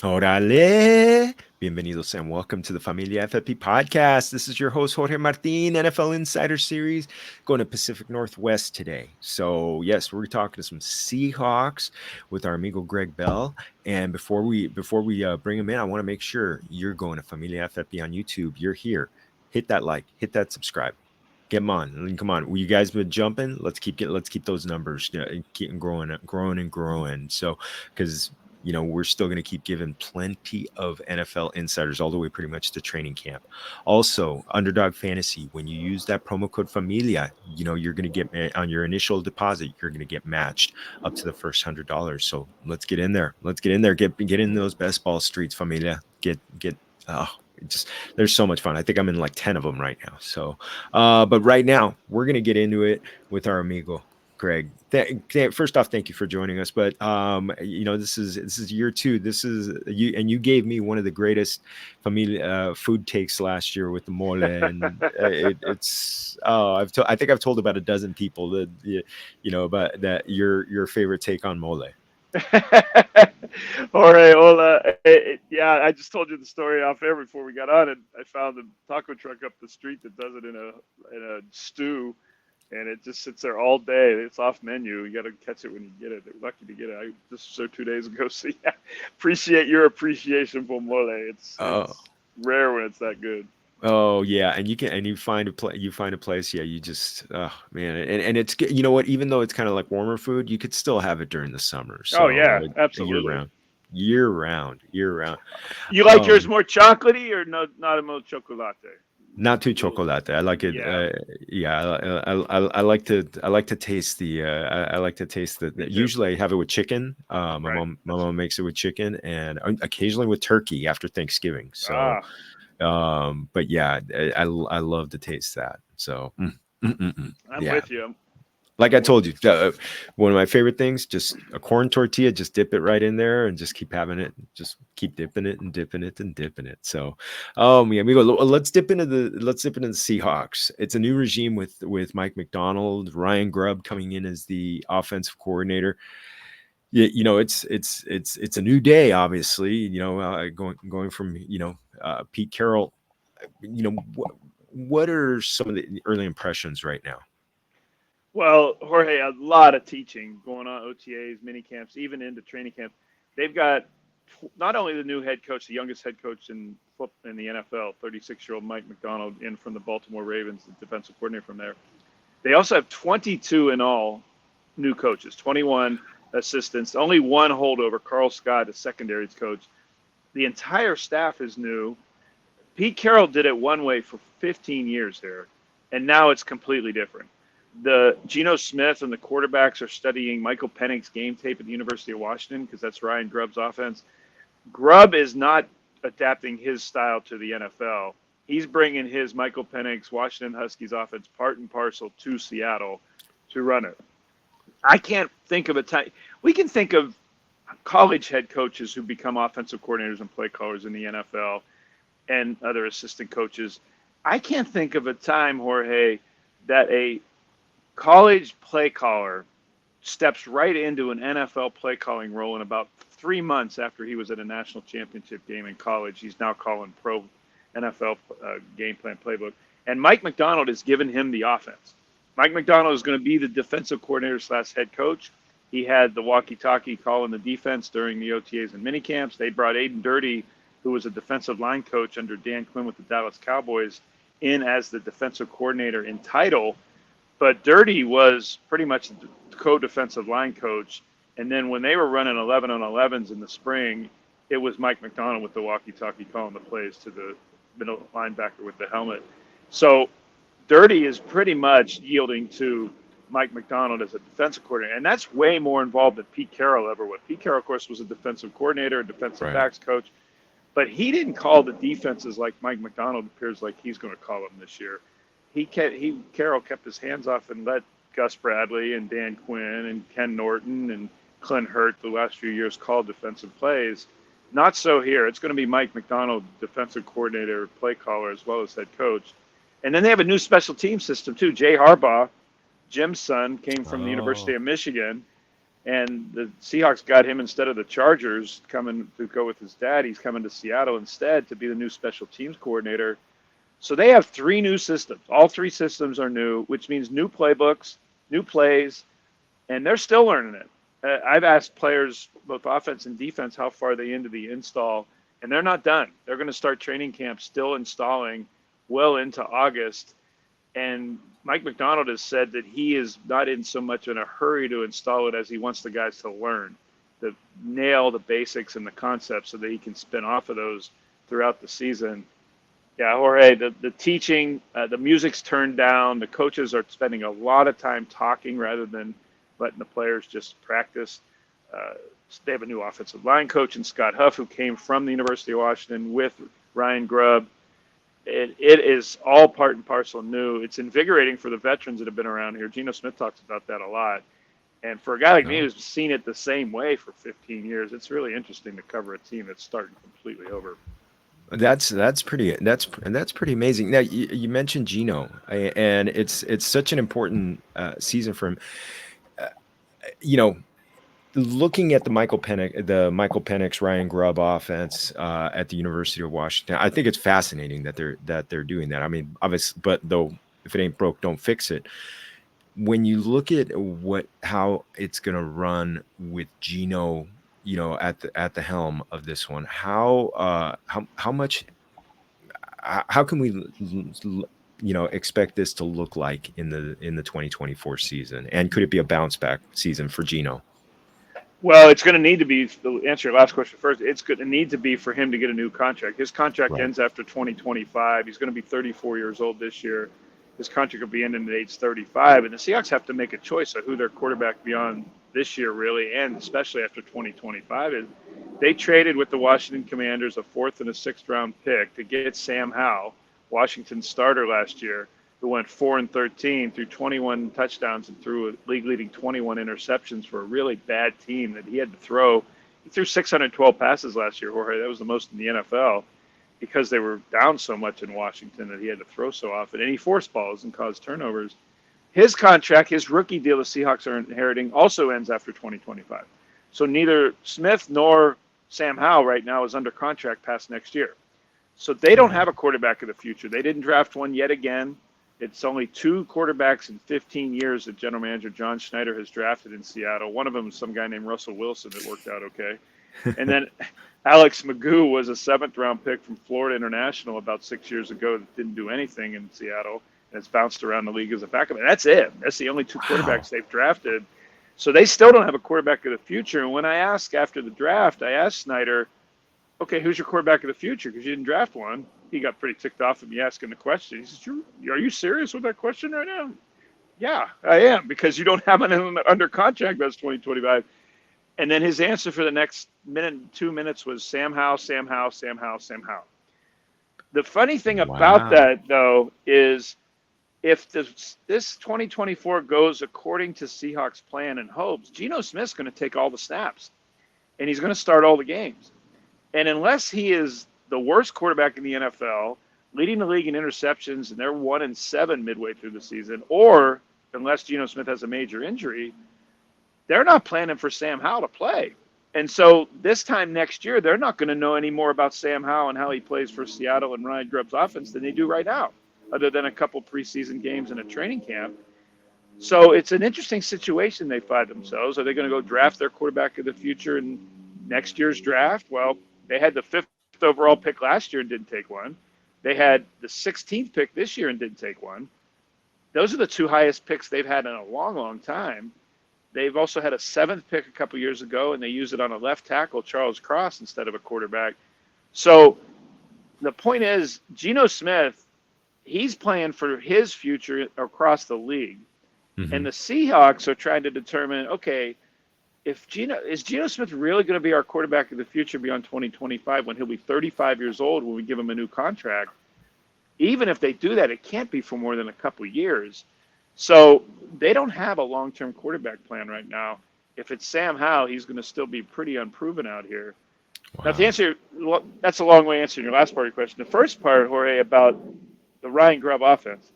Orale! Bienvenidos and welcome to the Familia FFB podcast. This is your host, Jorge Martin, NFL Insider Series, going to Pacific Northwest today. So, yes, we're talking to some Seahawks with our amigo Gregg Bell. And before we bring him in, I want to make sure you're going to Familia FFB on YouTube. You're here. Hit that like, hit that subscribe. Get them on. Come on. You guys been jumping. Let's keep those numbers keep growing. So, because we're still going to keep giving plenty of NFL insiders all the way pretty much to training camp. Also, Underdog Fantasy, when you use that promo code Familia, you're going to get on your initial deposit, you're going to get matched up to the first $100. So let's get in there. Get in those best ball streets, Familia. Just there's so much fun. I think I'm in like 10 of them right now. So, but right now we're going to get into it with our amigo Gregg. First off, thank you for joining us. But this is year 2. This is you, and you gave me one of the greatest food takes last year with the mole, and I think I've told about a dozen people that about that your favorite take on mole. Jorge, hola. Yeah, I just told you the story off air before we got on, and I found a taco truck up the street that does it in a stew, and it just sits there all day. It's off menu. You got to catch it when you get it. They're lucky to get it. I just served 2 days ago. So yeah, appreciate your appreciation for mole. It's rare when it's that good. Oh yeah, and you find a place. Yeah, you just man, and it's what, even though it's kind of like warmer food, you could still have it during the summer. So Oh yeah, absolutely. Year round. You like yours more chocolatey or not a more chocolate? Not too chocolate. I like it. Yeah. I like to taste the. I like to taste the. Usually, I have it with chicken. My mom makes it with chicken, and occasionally with turkey after Thanksgiving. So. But yeah, I love to taste that. So I'm with you. Like I told you, one of my favorite things, just a corn tortilla, just dip it right in there and just keep having it. Just keep dipping it and dipping it and dipping it. So, yeah, let's dip into the Seahawks. It's a new regime with Mike Macdonald, Ryan Grubb coming in as the offensive coordinator. It's a new day, obviously, going from, Pete Carroll, what are some of the early impressions right now? Well, Jorge, a lot of teaching going on, OTAs, mini camps, even into training camp. They've got not only the new head coach, the youngest head coach in the NFL, 36-year-old Mike Macdonald, in from the Baltimore Ravens, the defensive coordinator from there. They also have 22 in all new coaches, 21 assistants, only one holdover, Carl Scott, the secondaries coach. The entire staff is new. Pete Carroll did it one way for 15 years there, and now it's completely different. The Geno Smith and the quarterbacks are studying Michael Penix's game tape at the University of Washington because that's Ryan Grubb's offense. Grubb is not adapting his style to the NFL. He's bringing his Michael Penix Washington Huskies offense part and parcel to Seattle to run it. I can't think of a time. We can think of college head coaches who become offensive coordinators and play callers in the NFL and other assistant coaches. I can't think of a time, Jorge, that a college play caller steps right into an NFL play calling role in about 3 months after he was at a national championship game in college. He's now calling pro NFL game plan playbook. And Mike Macdonald has given him the offense. Mike Macdonald is going to be the defensive coordinator / head coach. He had the walkie-talkie calling the defense during the OTAs and minicamps. They brought Aiden Dirty, who was a defensive line coach under Dan Quinn with the Dallas Cowboys, in as the defensive coordinator in title. But Dirty was pretty much the co-defensive line coach. And then when they were running 11-on-11s in the spring, it was Mike Macdonald with the walkie-talkie calling the plays to the middle linebacker with the helmet. So Dirty is pretty much yielding to Mike Macdonald as a defensive coordinator. And that's way more involved than Pete Carroll ever was. Pete Carroll, of course, was a defensive coordinator, a defensive backs coach. But he didn't call the defenses like Mike Macdonald appears like he's going to call them this year. Carroll kept his hands off and let Gus Bradley and Dan Quinn and Ken Norton and Clint Hurt the last few years call defensive plays. Not so here. It's going to be Mike Macdonald, defensive coordinator, play caller, as well as head coach. And then they have a new special team system, too. Jay Harbaugh, Jim's son, came from the University of Michigan, And the Seahawks got him instead of the Chargers coming to go with his dad. He's coming to Seattle instead to be the new special teams coordinator. So they have 3 new systems. All 3 systems are new, which means new playbooks, new plays, and they're still learning it. I've asked players, both offense and defense, how far they into the install, and they're not done. They're going to start training camp still installing well into August. And Mike Macdonald has said that he is not in so much in a hurry to install it as he wants the guys to learn, to nail the basics and the concepts so that he can spin off of those throughout the season. Yeah, Jorge, the teaching, the music's turned down. The coaches are spending a lot of time talking rather than letting the players just practice. They have a new offensive line coach in Scott Huff, who came from the University of Washington with Ryan Grubb. It is all part and parcel new. It's invigorating for the veterans that have been around here. Geno Smith talks about that a lot. And for a guy like me who's seen it the same way for 15 years, it's really interesting to cover a team that's starting completely over. That's pretty amazing. Now you mentioned Geno, and it's such an important season for him. Looking at the Michael Penix, Ryan Grubb offense at the University of Washington, I think it's fascinating that they're doing that. I mean, obviously, but though if it ain't broke, don't fix it. When you look at how it's going to run with Geno, at the helm of this one, how can we expect this to look like in the 2024 season, and could it be a bounce back season for Geno? Well, it's going to need to be, to answer your last question first, it's going to need to be for him to get a new contract. His contract ends after 2025. He's going to be 34 years old this year. His contract will be ending at age 35. And the Seahawks have to make a choice of who their quarterback beyond this year, really, and especially after 2025 is. They traded with the Washington Commanders a 4th and a 6th round pick to get Sam Howell, Washington's starter last year, who went 4-13, threw 21 touchdowns and threw a league-leading 21 interceptions for a really bad team that he had to throw. He threw 612 passes last year, Jorge. That was the most in the NFL because they were down so much in Washington that he had to throw so often. And he forced balls and caused turnovers. His contract, his rookie deal the Seahawks are inheriting, also ends after 2025. So neither Smith nor Sam Howell right now is under contract past next year. So they don't have a quarterback of the future. They didn't draft one yet again. It's only 2 quarterbacks in 15 years that general manager John Schneider has drafted in Seattle. One of them is some guy named Russell Wilson that worked out okay. And then Alex Magoo was a 7th-round pick from Florida International about 6 years ago that didn't do anything in Seattle, and it's bounced around the league as a backup. And that's it. That's the only 2 quarterbacks they've drafted. So they still don't have a quarterback of the future. And when I asked after the draft, I asked Snyder, okay, who's your quarterback of the future? Because you didn't draft one. He got pretty ticked off at me asking the question. He says, are you serious with that question right now? Yeah, I am, because you don't have an under contract that's 2025. And then his answer for the next 2 minutes was Sam Howell, Sam Howell, Sam Howell, Sam Howell. The funny thing about that, though, is if this 2024 goes according to Seahawks' plan and hopes, Geno Smith's going to take all the snaps, and he's going to start all the games. And unless he is the worst quarterback in the NFL, leading the league in interceptions, and they're 1-7 midway through the season, or unless Geno Smith has a major injury, they're not planning for Sam Howell to play. And so this time next year, they're not going to know any more about Sam Howell and how he plays for Seattle and Ryan Grubb's offense than they do right now, other than a couple preseason games and a training camp. So it's an interesting situation they find themselves. Are they going to go draft their quarterback of the future in next year's draft? Well, they had the 5th overall pick last year and didn't take one. They had the 16th pick this year and didn't take one. Those are the 2 highest picks they've had in a long, long time. They've also had a 7th pick a couple years ago, and they used it on a left tackle, Charles Cross, instead of a quarterback. So the point is, Geno Smith, he's playing for his future across the league. Mm-hmm. And the Seahawks are trying to determine, okay, is Geno Smith really going to be our quarterback of the future beyond 2025 when he'll be 35 years old when we give him a new contract? Even if they do that, it can't be for more than a couple years. So they don't have a long-term quarterback plan right now. If it's Sam Howell, he's going to still be pretty unproven out here. Wow. Now, to answer, that's a long way answering your last part of your question. The first part, Jorge, about the Ryan Grubb offense.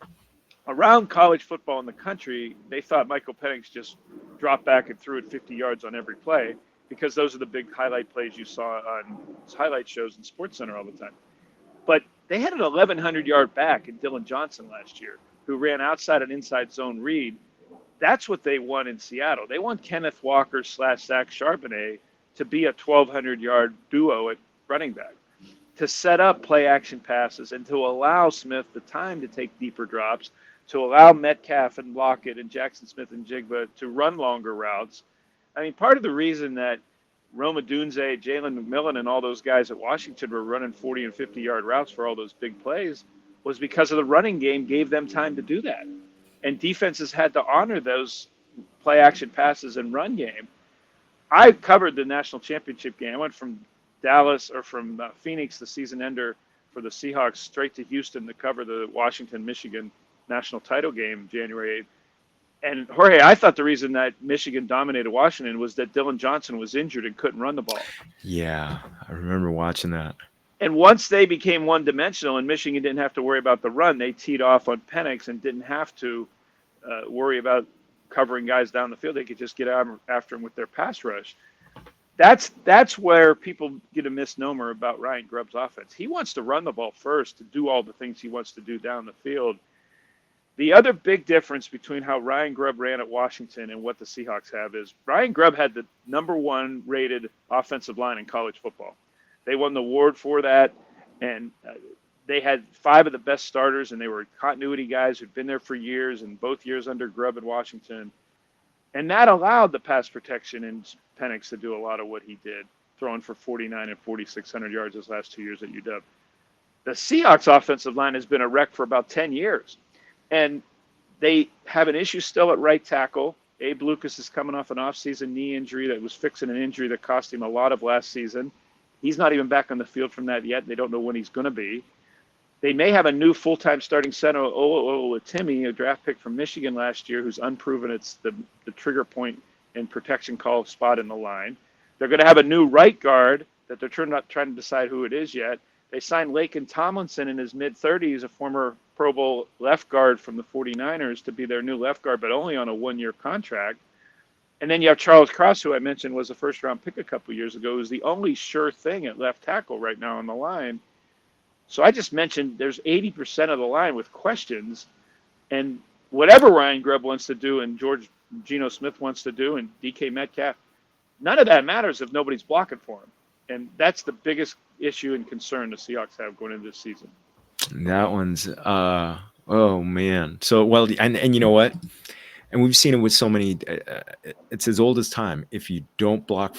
Around college football in the country, they thought Michael Penix just dropped back and threw it 50 yards on every play, because those are the big highlight plays you saw on highlight shows in SportsCenter all the time. But they had an 1,100-yard back in Dylan Johnson last year, who ran outside an inside zone read. That's what they won in Seattle. They want Kenneth Walker / Zach Charbonnet to be a 1,200-yard duo at running back, to set up play action passes and to allow Smith the time to take deeper drops, to allow Metcalf and Lockett and Jaxon Smith-Njigba to run longer routes. I mean, part of the reason that Roma Dunze, Jalen McMillan, and all those guys at Washington were running 40 and 50-yard routes for all those big plays was because of the running game gave them time to do that. And defenses had to honor those play-action passes and run game. I covered the national championship game. I went from Phoenix, the season ender for the Seahawks, straight to Houston to cover the Washington-Michigan national title game January 8th. And Jorge, I thought the reason that Michigan dominated Washington was that Dylan Johnson was injured and couldn't run the ball. Yeah, I remember watching that. And once they became one-dimensional and Michigan didn't have to worry about the run, they teed off on Penix and didn't have to worry about covering guys down the field. They could just get after them with their pass rush. That's where people get a misnomer about Ryan Grubb's offense. He wants to run the ball first to do all the things he wants to do down the field. The other big difference between how Ryan Grubb ran at Washington and what the Seahawks have is Ryan Grubb had the #1 rated offensive line in college football. They won the award for that, and they had 5 of the best starters, and they were continuity guys who'd been there for years, and both years under Grubb at Washington. And that allowed the pass protection in Penix to do a lot of what he did, throwing for 49 and 4,600 yards his last 2 years at UW. The Seahawks offensive line has been a wreck for about 10 years. And they have an issue still at right tackle. Abe Lucas is coming off an offseason knee injury that was fixing an injury that cost him a lot of last season. He's not even back on the field from that yet. They don't know when he's going to be. They may have a new full-time starting center, Timmy, a draft pick from Michigan last year, who's unproven. It's the trigger point and protection call spot in the line. They're going to have a new right guard that they're not trying to decide who it is yet. They signed Laken Tomlinson in his mid-30s, a former Pro Bowl left guard from the 49ers, to be their new left guard, but only on a 1-year contract. And then you have Charles Cross, who I mentioned was a first-round pick a couple years ago, who's the only sure thing at left tackle right now on the line. So I just mentioned there's 80% of the line with questions, and whatever Ryan Grubb wants to do and Geno Smith wants to do and DK Metcalf, none of that matters if nobody's blocking for him. And that's the biggest issue and concern the Seahawks have going into this season. That one's oh man. So well, and you know what? And we've seen it with so many. It's as old as time. If you don't block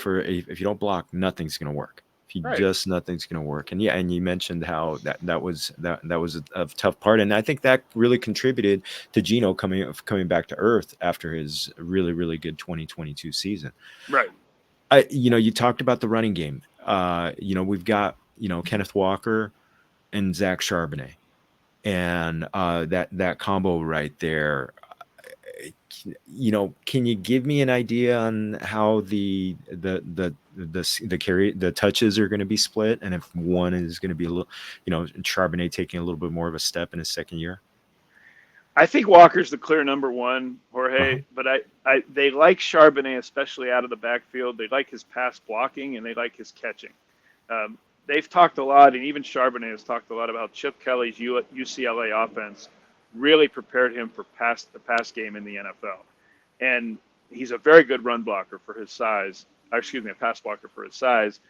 nothing's going to work. Nothing's going to work. And yeah, and you mentioned how that was a tough part, and I think that really contributed to Geno coming back to earth after his really, really good 2022 season. Right. You talked about the running game. We've got Kenneth Walker and Zach Charbonnet, and that combo right there. Can you give me an idea on how the touches are going to be split, and if one is going to be a little, Charbonnet taking a little bit more of a step in his second year? I think Walker's the clear #1, Jorge, but they like Charbonnet, especially out of the backfield. They like his pass blocking, and they like his catching. They've talked a lot, and even Charbonnet has talked a lot about Chip Kelly's UCLA offense really prepared him for the pass game in the NFL. And he's a very good run blocker for his size. A pass blocker for his size.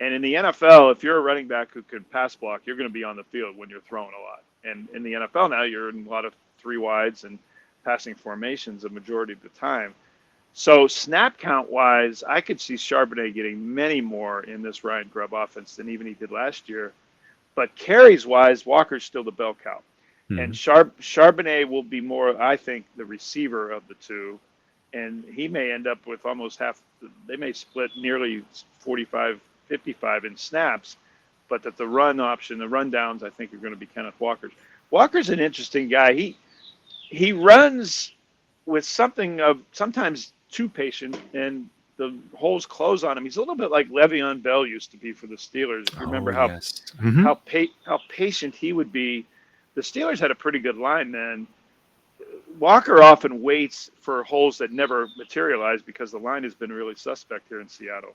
And in the NFL, if you're a running back who can pass block, you're going to be on the field when you're throwing a lot. And in the NFL now, you're in a lot of 3 wides and passing formations a majority of the time. So snap count wise, I could see Charbonnet getting many more in this Ryan Grubb offense than even he did last year. But carries wise, Walker's still the bell cow. Mm-hmm. And Charbonnet will be more, I think, the receiver of the two. And he may end up with almost half. They may split nearly 45-55 in snaps, but that the run option, the run downs, I think are going to be Kenneth Walker's. Walker's an interesting guy. He runs with something of sometimes too patient, and the holes close on him. He's a little bit like Le'Veon Bell used to be for the Steelers. If you remember how patient he would be. The Steelers had a pretty good line then. Walker often waits for holes that never materialize because the line has been really suspect here in Seattle.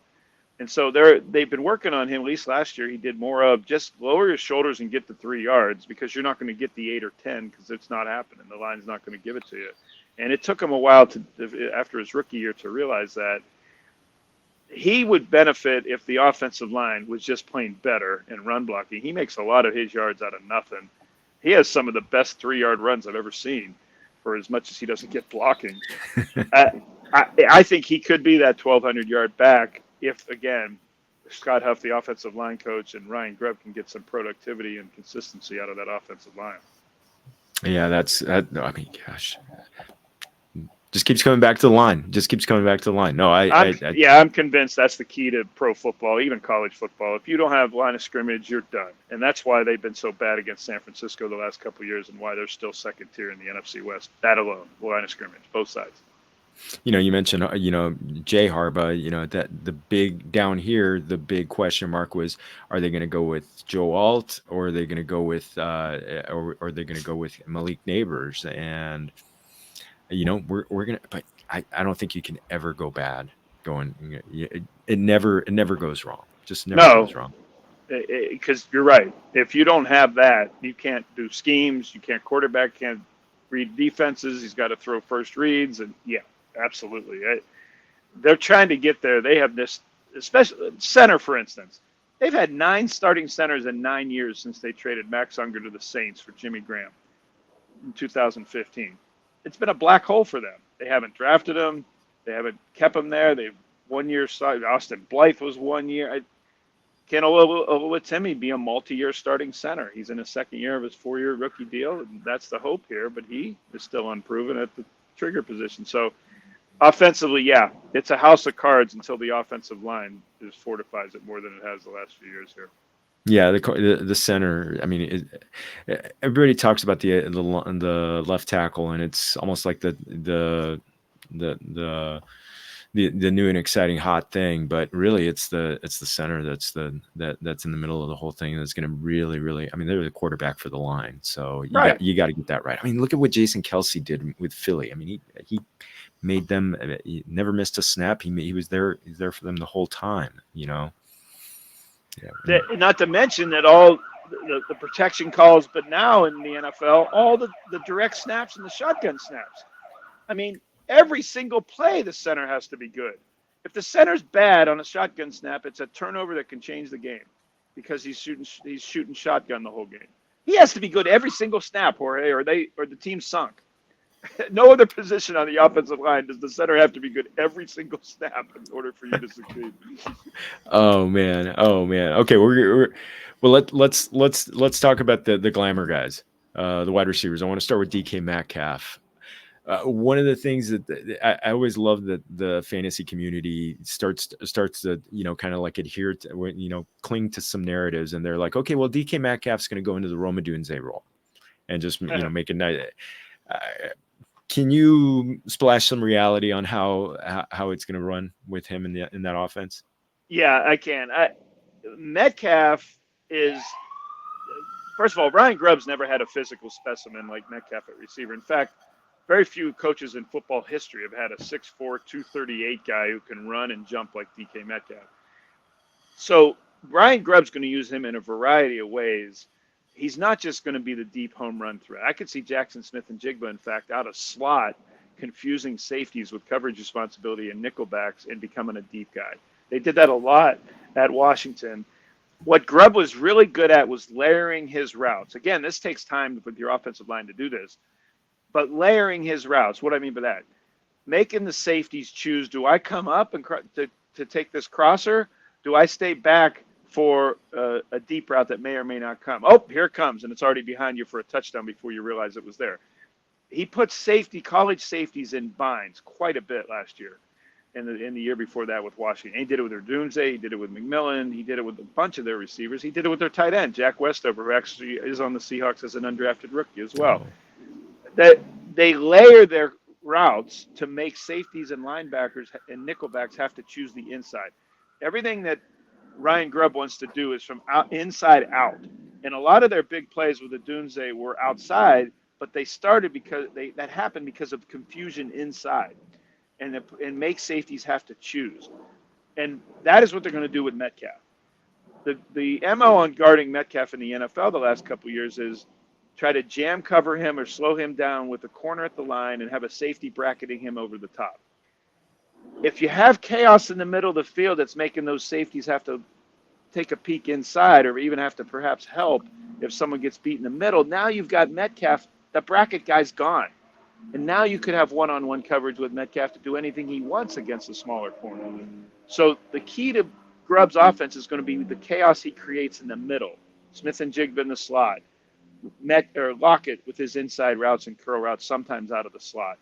And so they've been working on him. At least last year, he did more of just lower your shoulders and get the 3 yards, because you're not going to get the 8 or 10, because it's not happening. The line's not going to give it to you. And it took him a while after his rookie year to realize that he would benefit if the offensive line was just playing better and run blocking. He makes a lot of his yards out of nothing. He has some of the best 3-yard runs I've ever seen, for as much as he doesn't get blocking. I think he could be that 1,200-yard back if, again, Scott Huff, the offensive line coach, and Ryan Grubb can get some productivity and consistency out of that offensive line. Yeah, I mean, gosh. Just keeps coming back to the line. No, I'm convinced that's the key to pro football, even college football. If you don't have line of scrimmage, you're done. And that's why they've been so bad against San Francisco the last couple of years, and why they're still second tier in the NFC West. That alone, line of scrimmage, both sides. You mentioned, Jay Harbaugh, that the big down here, the big question mark was, are they going to go with Joe Alt, or are they going to go with, or are they going to go with Malik Neighbors? And, we're going to, but I don't think you can ever go bad going, it never goes wrong. Just never goes wrong. Because you're right. If you don't have that, you can't do schemes. You can't quarterback, can't read defenses. He's got to throw first reads. And yeah, absolutely. They're trying to get there. They have this, especially center, for instance. They've had 9 starting centers in 9 years since they traded Max Unger to the Saints for Jimmy Graham in 2015. It's been a black hole for them. They haven't drafted him. They haven't kept him there. They've 1 year. Austin Blythe was 1 year. Can Oluwatimi be a multi-year starting center? He's in his second year of his 4-year rookie deal, and that's the hope here, but he is still unproven at the trigger position. So offensively, yeah, it's a house of cards until the offensive line fortifies it more than it has the last few years here. Yeah, the center. I mean, everybody talks about the left tackle, and it's almost like the new and exciting hot thing. But really, it's the center that's in the middle of the whole thing that's going to really. I mean, they're the quarterback for the line, so you got to get that right. I mean, look at what Jason Kelsey did with Philly. I mean, he made them. He never missed a snap. He was there. He's there for them the whole time. Yeah. Not to mention that all the protection calls, but now in the NFL, all the direct snaps and the shotgun snaps. I mean, every single play, the center has to be good. If the center's bad on a shotgun snap, it's a turnover that can change the game, because he's shooting shotgun the whole game. He has to be good every single snap, Jorge, or the team sunk. No other position on the offensive line does the center have to be good every single snap in order for you to succeed. Oh man. Okay, let's talk about the glamour guys, the wide receivers. I want to start with DK Metcalf. One of the things that I always love that the fantasy community starts to kind of like adhere to, cling to some narratives, and they're like, okay, well, DK Metcalf's going to go into the Roma Dunze role and just make a nice. Can you splash some reality on how it's going to run with him in that offense? Yeah, I can. Metcalf is, first of all, Ryan Grubb's never had a physical specimen like Metcalf at receiver. In fact, very few coaches in football history have had a 6'4", 238 guy who can run and jump like DK Metcalf. So Ryan Grubb's going to use him in a variety of ways. He's not just going to be the deep home run threat. I could see Jaxon, Smith-Njigba, in fact, out of slot, confusing safeties with coverage responsibility and nickelbacks and becoming a deep guy. They did that a lot at Washington. What Grubb was really good at was layering his routes. Again, this takes time with your offensive line to do this. But layering his routes, what do I mean by that? Making the safeties choose, do I come up and to take this crosser? Do I stay back for a deep route that may or may not come? Oh, here it comes, and it's already behind you for a touchdown before you realize it was there. He put college safeties in binds quite a bit last year, and the year before that with Washington. He did it with Odunze, he did it with McMillan, he did it with a bunch of their receivers. He did it with their tight end, Jack Westover, who actually is on the Seahawks as an undrafted rookie as well. That they layer their routes to make safeties and linebackers and nickelbacks have to choose the inside. Everything that Ryan Grubb wants to do is from inside out. And a lot of their big plays with Odunze were outside but they started because that happened because of confusion inside, and make safeties have to choose, and that is what they're going to do with Metcalf. The MO on guarding Metcalf in the NFL the last couple of years is try to jam cover him or slow him down with a corner at the line and have a safety bracketing him over the top. If you have chaos in the middle of the field that's making those safeties have to take a peek inside or even have to perhaps help if someone gets beat in the middle, now you've got Metcalf, the bracket guy's gone. And now you could have one-on-one coverage with Metcalf to do anything he wants against a smaller corner. So the key to Grubb's offense is going to be the chaos he creates in the middle. Smith-Njigba in the slot. Lockett with his inside routes and curl routes, sometimes out of the slot.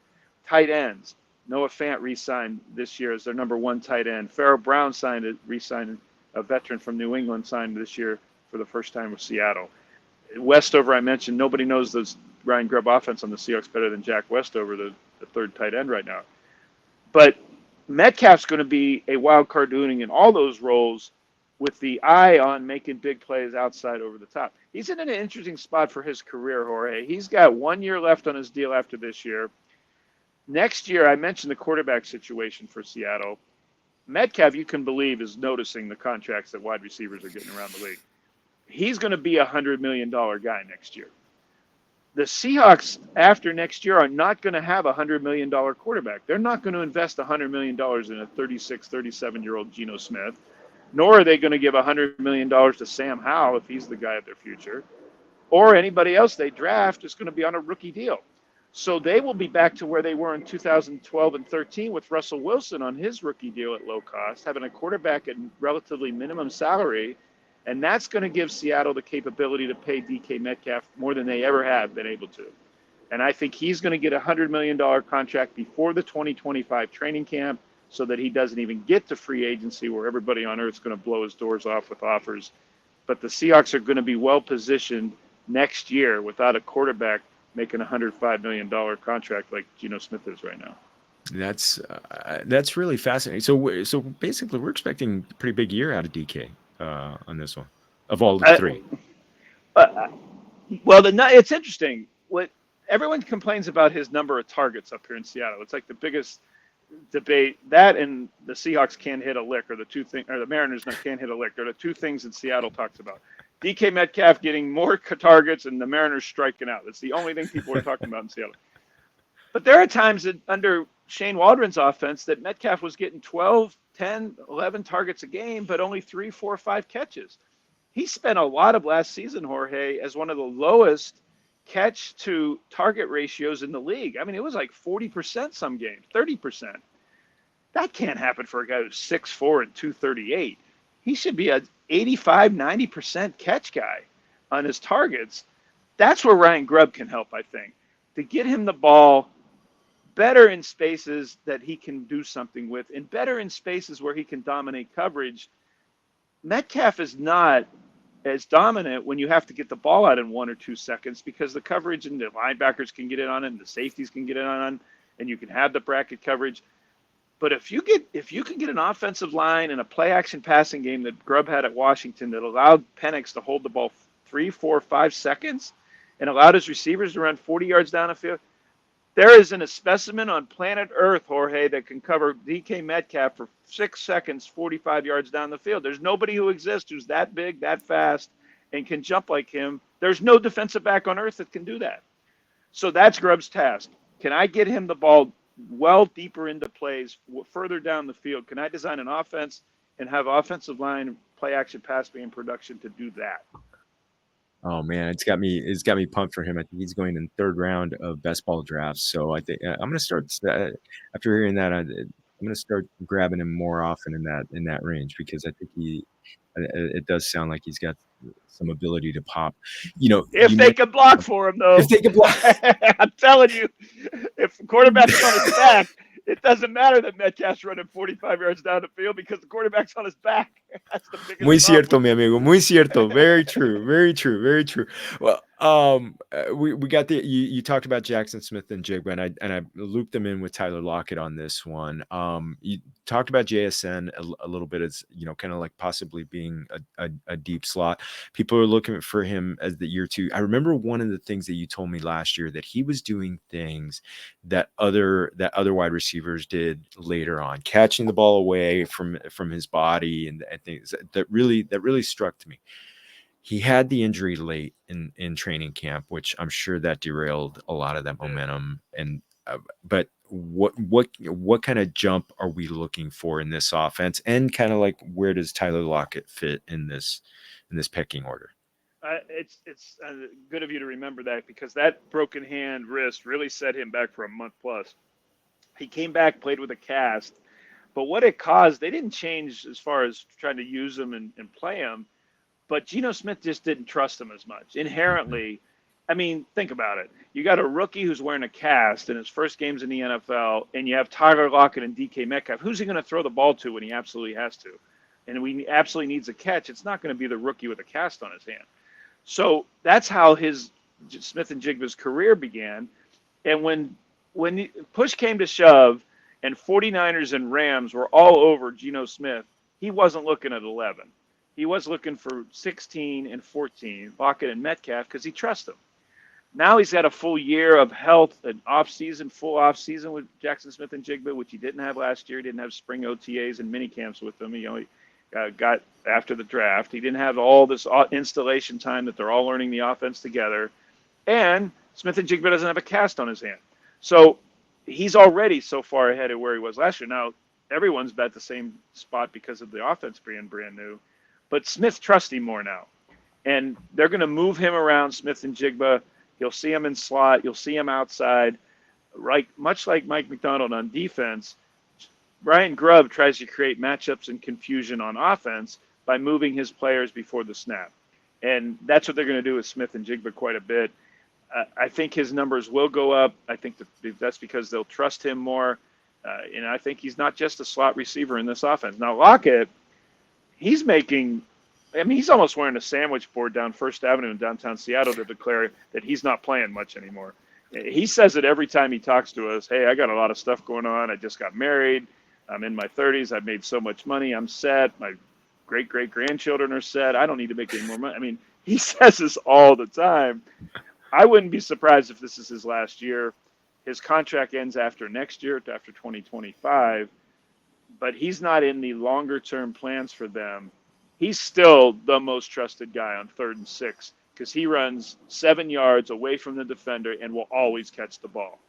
Tight ends. Noah Fant re-signed this year as their number one tight end. Pharaoh Brown re-signed a veteran from New England, signed this year for the first time with Seattle. Westover, I mentioned, nobody knows this Ryan Grubb offense on the Seahawks better than Jack Westover, the third tight end right now. But Metcalf's going to be a wild card doing in all those roles with the eye on making big plays outside over the top. He's in an interesting spot for his career, Jorge. He's got 1 year left on his deal after this year. Next year, I mentioned the quarterback situation for Seattle. Metcalf, you can believe, is noticing the contracts that wide receivers are getting around the league. He's going to be a $100 million guy next year. The Seahawks, after next year, are not going to have a $100 million quarterback. They're not going to invest $100 million in a 36, 37-year-old Geno Smith, nor are they going to give $100 million to Sam Howell if he's the guy of their future, or anybody else they draft is going to be on a rookie deal. So they will be back to where they were in 2012 and 13 with Russell Wilson on his rookie deal at low cost, having a quarterback at relatively minimum salary. And that's going to give Seattle the capability to pay DK Metcalf more than they ever have been able to. And I think he's going to get a $100 million contract before the 2025 training camp so that he doesn't even get to free agency where everybody on earth is going to blow his doors off with offers. But the Seahawks are going to be well positioned next year without a quarterback making a $105 million contract like Geno Smith is right now. That's really fascinating. So basically, we're expecting a pretty big year out of DK on this one, of all the three. It's interesting. What everyone complains about his number of targets up here in Seattle. It's like the biggest debate. That and the Seahawks can't hit a lick, or the Mariners can't hit a lick. They're the two things that Seattle talks about. DK Metcalf getting more targets and the Mariners striking out. That's the only thing people are talking about in Seattle. But there are times that under Shane Waldron's offense that Metcalf was getting 12, 10, 11 targets a game, but only 3, 4, 5 catches. He spent a lot of last season, Jorge, as one of the lowest catch to target ratios in the league. I mean, it was like 40% some games, 30%. That can't happen for a guy who's 6'4" and 238. He should be a 85, 90% catch guy on his targets. That's where Ryan Grubb can help, I think, to get him the ball better in spaces that he can do something with, and better in spaces where he can dominate coverage. Metcalf is not as dominant when you have to get the ball out in 1 or 2 seconds because the coverage and the linebackers can get in on it and the safeties can get in on it, and you can have the bracket coverage. But if you can get an offensive line and a play action passing game that Grubb had at Washington that allowed Penix to hold the ball 3, 4, 5 seconds and allowed his receivers to run 40 yards down the field, there isn't a specimen on planet Earth, Jorge, that can cover DK Metcalf for 6 seconds, 45 yards down the field. There's nobody who exists who's that big, that fast, and can jump like him. There's no defensive back on earth that can do that. So that's Grubb's task. Can I get him the ball well deeper into plays, further down the field? Can I design an offense and have offensive line, play action, pass game production to do that? Oh man, it's got me pumped for him. I think he's going in third round of best ball drafts. So I think I'm going to start after hearing that. I'm going to start grabbing him more often in that range because I think it does sound like he's got some ability to pop. If they can block for him, though. If they can block, I'm telling you, if the quarterback's on his back, it doesn't matter that Metcalf's running 45 yards down the field because the quarterback's on his back. That's the biggest Muy problem. cierto, mi amigo. Muy cierto. Very true. Very true. Very true. Well, we got you talked about Jaxon Smith-Njigba, and I looped them in with Tyler Lockett on this one. talked about JSN a little bit as, kind of like possibly being a deep slot. People are looking for him as the year 2. I remember one of the things that you told me last year, that he was doing things that other wide receivers did later on, catching the ball away from his body and things that really struck to me. He had the injury late in training camp, which I'm sure that derailed a lot of that momentum. And but what kind of jump are we looking for in this offense, and kind of like where does Tyler Lockett fit in this pecking order? It's good of you to remember that, because that broken hand wrist really set him back for a month plus. He came back, played with a cast, but what it caused, they didn't change as far as trying to use him and play him. But Geno Smith just didn't trust him as much. Inherently, I mean, think about it. You got a rookie who's wearing a cast in his first games in the NFL, and you have Tyler Lockett and DK Metcalf. Who's he going to throw the ball to when he absolutely has to? And when he absolutely needs a catch, it's not going to be the rookie with a cast on his hand. So that's how his Smith-Njigba's career began. And when push came to shove and 49ers and Rams were all over Geno Smith, he wasn't looking at 11. He was looking for 16 and 14, Lockett and Metcalf, because he trusts them. Now he's got a full year of health, an full off season with Jaxon Smith-Njigba, which he didn't have last year. He didn't have spring OTAs and mini camps with them. He only got after the draft. He didn't have all this installation time that they're all learning the offense together. And Smith-Njigba doesn't have a cast on his hand. So he's already so far ahead of where he was last year. Now, everyone's at the same spot because of the offense being brand new. But Smith trusts him more now. And they're going to move him around, Smith-Njigba. You'll see him in slot. You'll see him outside. Right, much like Mike Macdonald on defense, Ryan Grubb tries to create matchups and confusion on offense by moving his players before the snap. And that's what they're going to do with Smith-Njigba quite a bit. I think his numbers will go up. I think that's because they'll trust him more. And I think he's not just a slot receiver in this offense. Now, Lockett, he's almost wearing a sandwich board down First Avenue in downtown Seattle to declare that he's not playing much anymore. He says it every time he talks to us. Hey, I got a lot of stuff going on. I just got married. I'm in my 30s. I've made so much money. I'm set. My great-great-grandchildren are set. I don't need to make any more money. I mean, he says this all the time. I wouldn't be surprised if this is his last year. His contract ends after next year, after 2025. But he's not in the longer-term plans for them. He's still the most trusted guy on 3rd and 6 because he runs 7 yards away from the defender and will always catch the ball.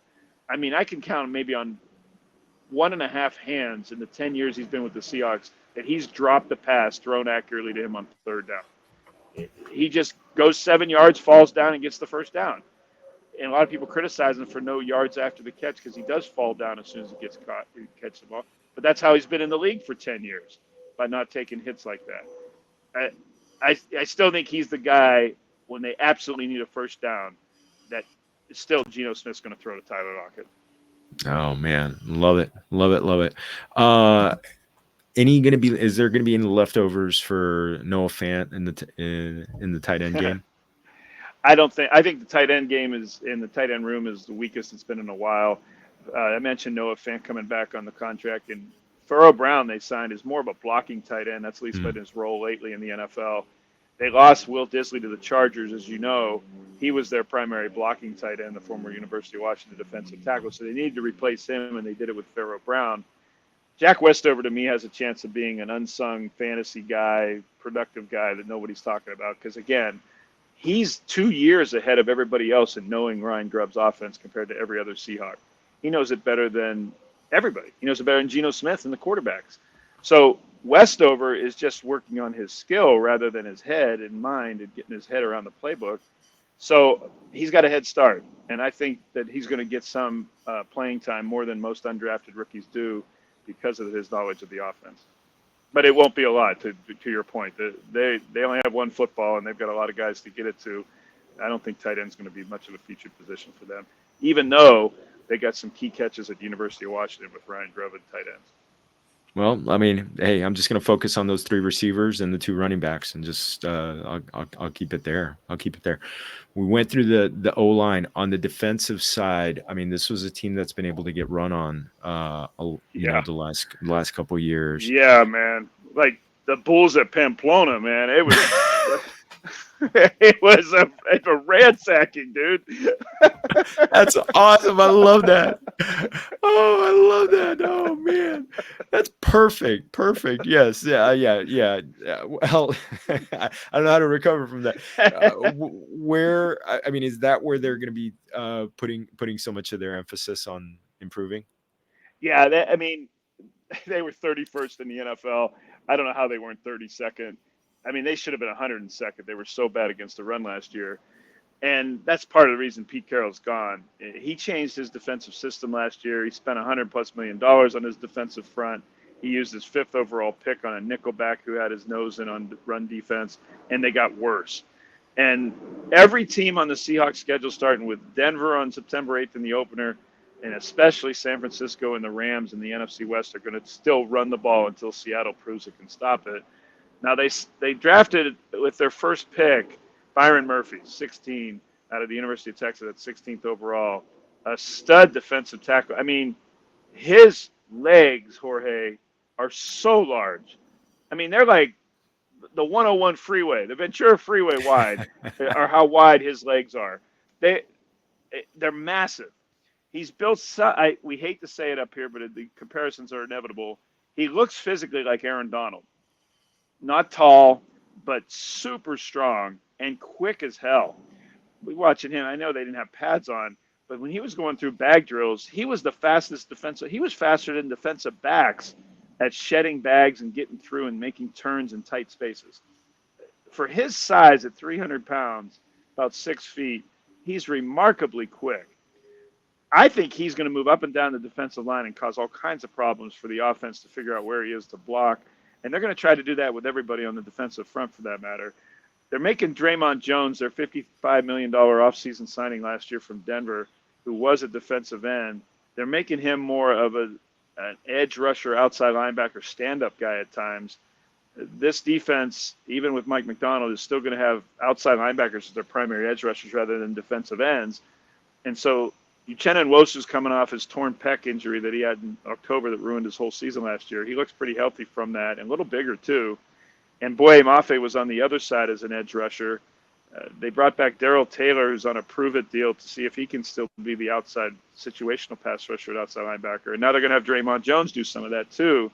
I mean, I can count maybe on 1.5 hands in the 10 years he's been with the Seahawks that he's dropped the pass thrown accurately to him on 3rd down. He just goes 7 yards, falls down, and gets the first down. And a lot of people criticize him for no yards after the catch because he does fall down as soon as he gets caught, he catches the ball. But that's how he's been in the league for 10 years, by not taking hits like that. I still think he's the guy, when they absolutely need a first down, that still Geno Smith's going to throw to Tyler Lockett. Oh, man. Love it. Love it. Love it. Is there going to be any leftovers for Noah Fant in the tight end game? I think the tight end game is in the tight end room is the weakest it's been in a while. I mentioned Noah Fant coming back on the contract, and Pharaoh Brown they signed is more of a blocking tight end. That's at least been his role lately in the NFL. They lost Will Disley to the Chargers, as you know. He was their primary blocking tight end, the former University of Washington defensive tackle. So they needed to replace him, and they did it with Pharaoh Brown. Jack Westover, to me, has a chance of being an unsung fantasy guy, productive guy that nobody's talking about. Because, again, he's 2 years ahead of everybody else in knowing Ryan Grubb's offense compared to every other Seahawk. He knows it better than everybody. He knows it better than Geno Smith and the quarterbacks. So Westover is just working on his skill rather than his head and mind and getting his head around the playbook. So he's got a head start. And I think that he's going to get some playing time more than most undrafted rookies do because of his knowledge of the offense. But it won't be a lot, to your point. They only have one football, and they've got a lot of guys to get it to. I don't think tight end is going to be much of a featured position for them, even though they got some key catches at the University of Washington with Ryan Grubb and tight ends. Well, I mean, hey, I'm just going to focus on those 3 receivers and the 2 running backs, and just I'll keep it there. I'll keep it there. We went through the O line. On the defensive side, I mean, this was a team that's been able to get run on, the last couple years. Yeah, man. Like the Bulls at Pamplona, man. It was it was a ransacking, dude. That's awesome. I love that. Oh, I love that. Oh man, that's perfect. Perfect. Yes. Yeah. Well, I don't know how to recover from that. Where I mean, is that where they're going to be putting so much of their emphasis on improving? Yeah, I mean, they were 31st in the NFL. I don't know how they weren't 32nd. I mean, they should have been 102nd. They were so bad against the run last year. And that's part of the reason Pete Carroll's gone. He changed his defensive system last year. He spent $100+ million on his defensive front. He used his 5th overall pick on a nickelback who had his nose in on run defense, and they got worse. And every team on the Seahawks schedule, starting with Denver on September 8th in the opener, and especially San Francisco and the Rams in the NFC West, are going to still run the ball until Seattle proves it can stop it. Now, they drafted with their first pick Byron Murphy, 16, out of the University of Texas at 16th overall, a stud defensive tackle. I mean, his legs, Jorge, are so large. I mean, they're like the 101 freeway, the Ventura Freeway wide, are how wide his legs are. They're massive. He's built. We hate to say it up here, but the comparisons are inevitable. He looks physically like Aaron Donald. Not tall, but super strong and quick as hell. We watching him. I know they didn't have pads on, but when he was going through bag drills, he was the fastest defensive. He was faster than defensive backs at shedding bags and getting through and making turns in tight spaces. For his size at 300 pounds, about 6 feet, he's remarkably quick. I think he's going to move up and down the defensive line and cause all kinds of problems for the offense to figure out where he is to block. And they're going to try to do that with everybody on the defensive front, for that matter. They're making Draymond Jones, their $55 million offseason signing last year from Denver, who was a defensive end. They're making him more of an edge rusher, outside linebacker, stand-up guy at times. This defense, even with Mike Macdonald, is still going to have outside linebackers as their primary edge rushers rather than defensive ends. And so Uchenna Nwosu's coming off his torn pec injury that he had in October that ruined his whole season last year. He looks pretty healthy from that, and a little bigger too. And Boye Mafe was on the other side as an edge rusher. They brought back Darrell Taylor, who's on a prove-it deal, to see if he can still be the outside situational pass rusher at outside linebacker. And now they're going to have Draymond Jones do some of that too.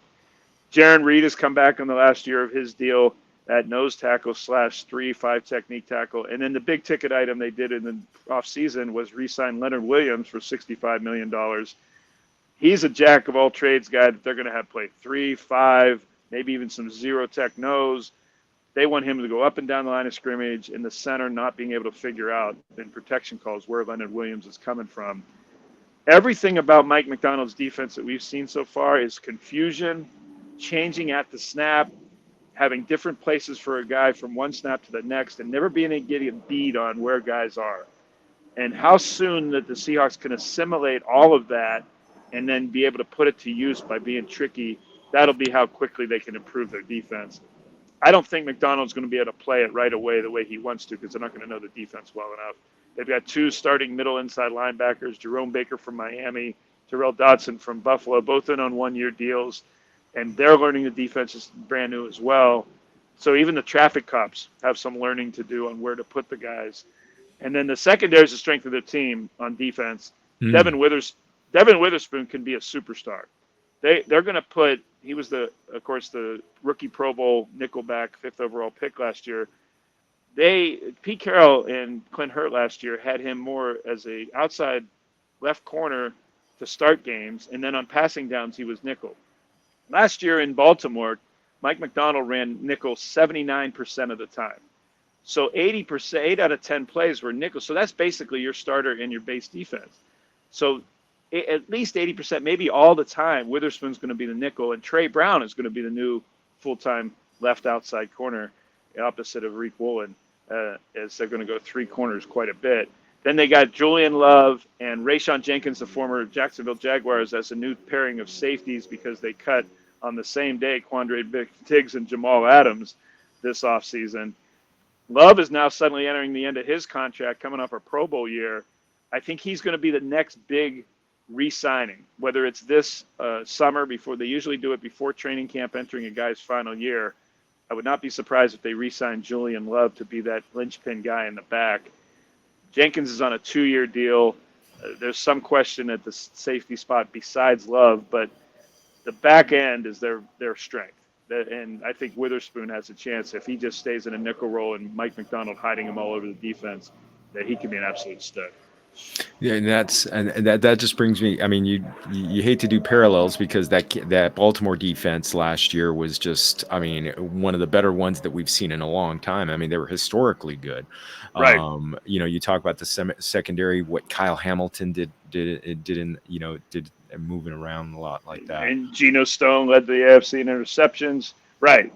Jaron Reed has come back in the last year of his deal at nose tackle / 3-5 technique tackle. And then the big ticket item they did in the offseason was re-sign Leonard Williams for $65 million. He's a jack of all trades guy that they're going to have play 3, 5, maybe even some zero tech nose. They want him to go up and down the line of scrimmage, in the center not being able to figure out in protection calls where Leonard Williams is coming from. Everything about Mike Macdonald's defense that we've seen so far is confusion, changing at the snap, having different places for a guy from one snap to the next, and never being able to get a bead on where guys are. And how soon that the Seahawks can assimilate all of that and then be able to put it to use by being tricky, that'll be how quickly they can improve their defense. I don't think Macdonald's going to be able to play it right away the way he wants to, because they're not going to know the defense well enough. They've got 2 starting middle inside linebackers, Jerome Baker from Miami, Terrell Dodson from Buffalo, both in on 1-year deals. And they're learning the defense is brand new as well. So even the traffic cops have some learning to do on where to put the guys. And then the secondary is the strength of their team on defense. Devin Witherspoon can be a superstar. They're going to put, he was the rookie Pro Bowl nickelback 5th overall pick last year. Pete Carroll and Clint Hurt last year had him more as a outside left corner to start games. And then on passing downs, he was nickel. Last year in Baltimore, Mike Macdonald ran nickel 79% of the time. So 80%, 8 out of 10 plays were nickel. So that's basically your starter in your base defense. So at least 80%, maybe all the time, Witherspoon's going to be the nickel, and Trey Brown is going to be the new full-time left outside corner, opposite of Reek Woolen, as they're going to go 3 corners quite a bit. Then they got Julian Love and Rayshon Jenkins, the former Jacksonville Jaguars, as a new pairing of safeties because they cut on the same day, Quandre Diggs and Jamal Adams this offseason. Love is now suddenly entering the end of his contract, coming off a Pro Bowl year. I think he's going to be the next big re-signing, whether it's this summer before they usually do it before training camp, entering a guy's final year. I would not be surprised if they re-sign Julian Love to be that linchpin guy in the back. Jenkins is on a 2-year deal. There's some question at the safety spot besides Love, but the back end is their strength. And I think Witherspoon has a chance, if he just stays in a nickel role and Mike Macdonald hiding him all over the defense, that he can be an absolute stud. Yeah, and that just brings me. I mean, you hate to do parallels because that Baltimore defense last year was just, I mean, one of the better ones that we've seen in a long time. I mean, they were historically good. Right. You talk about the secondary, what Kyle Hamilton did moving around a lot like that. And Geno Stone led the AFC in interceptions. Right.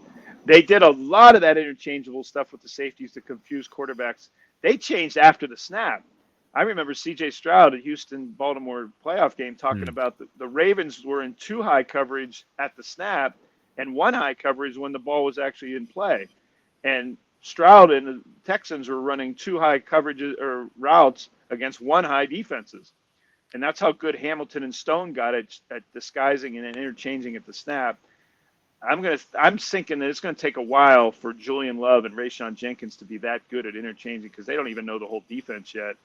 They did a lot of that interchangeable stuff with the safeties to confuse quarterbacks. They changed after the snap. I remember C.J. Stroud at Houston-Baltimore playoff game talking about the Ravens were in 2 high coverage at the snap and 1 high coverage when the ball was actually in play. And Stroud and the Texans were running 2 high coverages or routes against 1 high defenses. And that's how good Hamilton and Stone got at disguising and interchanging at the snap. I'm thinking that it's going to take a while for Julian Love and Rayshon Jenkins to be that good at interchanging because they don't even know the whole defense yet.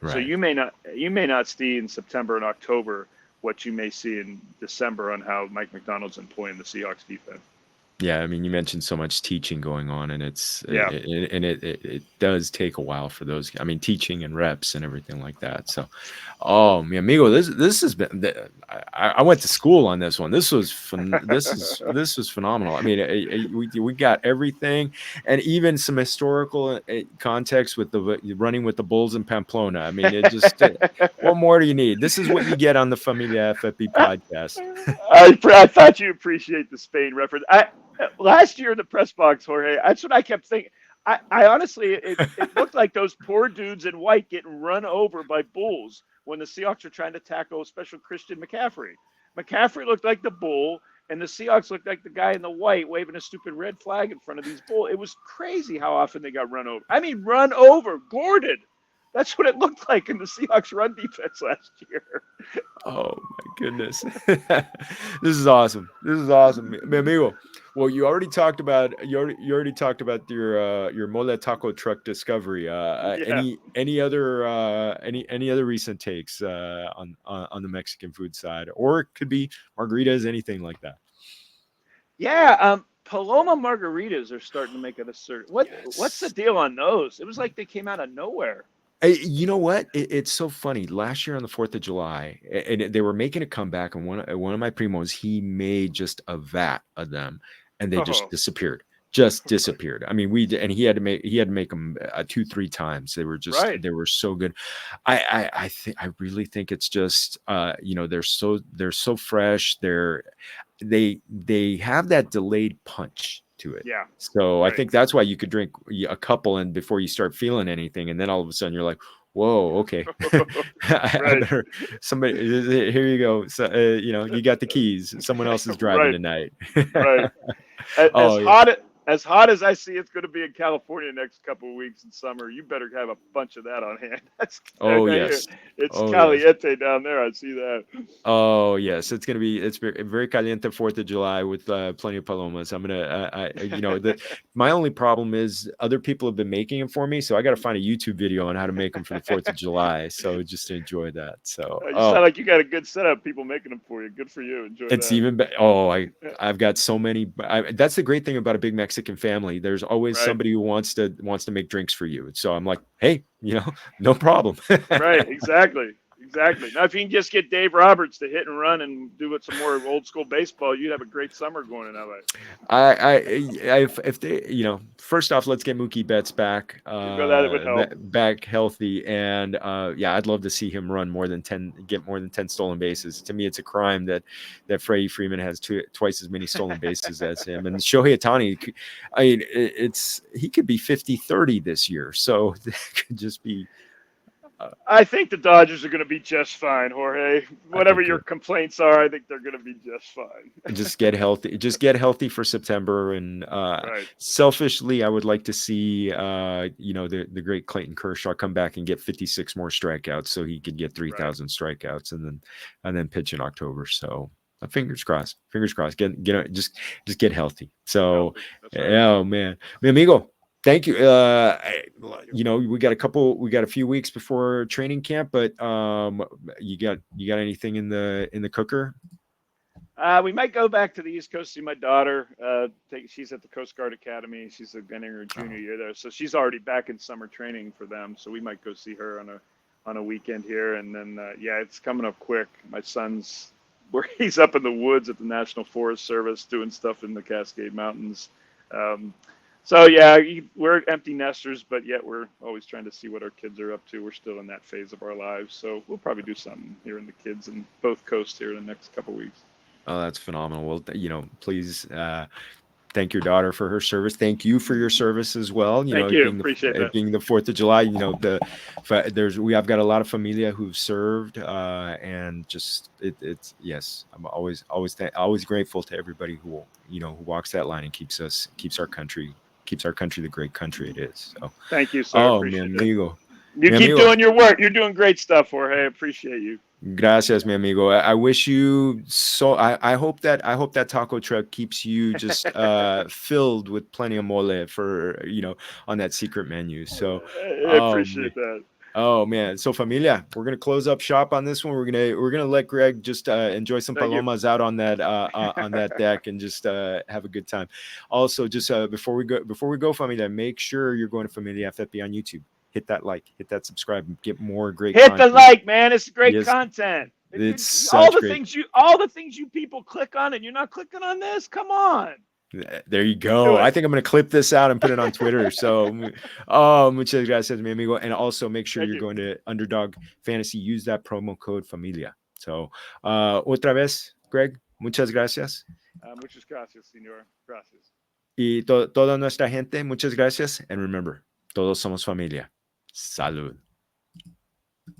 Right. So you may not see in September and October what you may see in December on how Mike Macdonald's employing the Seahawks defense. Yeah, I mean, you mentioned so much teaching going on, and it does take a while for those. I mean, teaching and reps and everything like that. So, mi amigo, this has been. I went to school on this one. This was this was phenomenal. I mean, we got everything, and even some historical context with the running with the Bulls in Pamplona. I mean, it just. What more do you need? This is what you get on the Familia FFB podcast. I thought you appreciate the Spain reference. Last year in the press box, Jorge, that's what I kept thinking. I honestly, it looked like those poor dudes in white getting run over by bulls when the Seahawks are trying to tackle special Christian McCaffrey. McCaffrey looked like the bull, and the Seahawks looked like the guy in the white waving a stupid red flag in front of these bulls. It was crazy how often they got run over. I mean, run over, boarded. That's what it looked like in the Seahawks run defense last year. Oh my goodness. This is awesome. Mi amigo. Well, you already talked about your mole taco truck discovery. Any other recent takes on the Mexican food side, or it could be margaritas, anything like that? Yeah, Paloma Margaritas are starting to make it a certain. What's the deal on those? It was like they came out of nowhere. You know what? It's so funny. Last year on the 4th of July, and they were making a comeback, and one of my primos, he made just a vat of them, and they just disappeared. I mean, he had to make them 2-3 times. They were they were so good. I really think it's just they're so fresh. They have that delayed punch to it. Yeah. So I think that's why you could drink a couple and before you start feeling anything, and then all of a sudden you're like, whoa, okay. I better, somebody, here you go. So, you got the keys. Someone else is driving tonight. Right. As hot as I see it's going to be in California next couple of weeks in summer, you better have a bunch of that on hand. Yes. It's caliente down there. I see that. Oh yes, it's very caliente 4th of July with plenty of palomas. I'm gonna, my only problem is other people have been making them for me, so I got to find a YouTube video on how to make them for the 4th of July. So just to enjoy that. So you sound like you got a good setup. People making them for you. Good for you. Enjoy. It's that. even better. I've got so many. That's the great thing about a big Mexican family. There's always somebody who wants to make drinks for you. So I'm like, hey, no problem. Right, exactly. Now, if you can just get Dave Roberts to hit and run and do some more old school baseball, you'd have a great summer going in LA. If they, first off, let's get Mookie Betts back, that would help. Back healthy, and I'd love to see him run get more than 10 stolen bases. To me, it's a crime that Freddie Freeman has twice as many stolen bases as him, and Shohei Ohtani. I mean, he could be 50-30 this year, so that could just be. I think the Dodgers are going to be just fine, Jorge. Whatever your you're- complaints are, I think they're going to be just fine. just get healthy. Just get healthy for September. And Right. selfishly, I would like to see the great Clayton Kershaw come back and get 56 more strikeouts, so he could get 3,000 strikeouts, and then pitch in October. So fingers crossed. Just get healthy. So That's right. oh man, mi amigo. Thank you. We got a few weeks before training camp, but you got anything in the cooker? We might go back to the East Coast, see my daughter. She's at the Coast Guard Academy. She's getting her junior year there, so she's already back in summer training for them. So we might go see her on a weekend here, and then it's coming up quick. My son's he's up in the woods at the National Forest Service doing stuff in the Cascade Mountains. So we're empty nesters, but yet we're always trying to see what our kids are up to. We're still in that phase of our lives, so we'll probably do something here in the kids in both coasts here in the next couple of weeks. Oh, that's phenomenal. Well, please thank your daughter for her service. Thank you for your service as well. Thank you. Appreciate that. Being the 4th of July, I've got a lot of familia who've served, and just it's yes, I'm always grateful to everybody who walks that line and keeps our country the great country it is. So thank you, sir. Oh, appreciate mi it. amigo. You keep doing your work. You're doing great stuff, Jorge. I appreciate you. Gracias, mi amigo. I wish you so. I hope that taco truck keeps you just filled with plenty of mole for on that secret menu. So I appreciate that. Oh man, so familia, we're gonna close up shop on this one. We're gonna let Gregg just enjoy some palomas out on that deck and just have a good time. Also, just before we go, familia, make sure you're going to Familia FFB on YouTube. Hit that like, hit that subscribe, and get more great content. Hit the like, man. It's great content. It's all the things you people click on, and you're not clicking on this. Come on. There you go. I think I'm going to clip this out and put it on Twitter. So, muchas gracias, mi amigo. And also make sure you're going to Underdog Fantasy. Use that promo code Familia. So, otra vez, Gregg, muchas gracias. Muchas gracias, señor. Gracias. Y toda nuestra gente, muchas gracias. And remember, todos somos familia. Salud.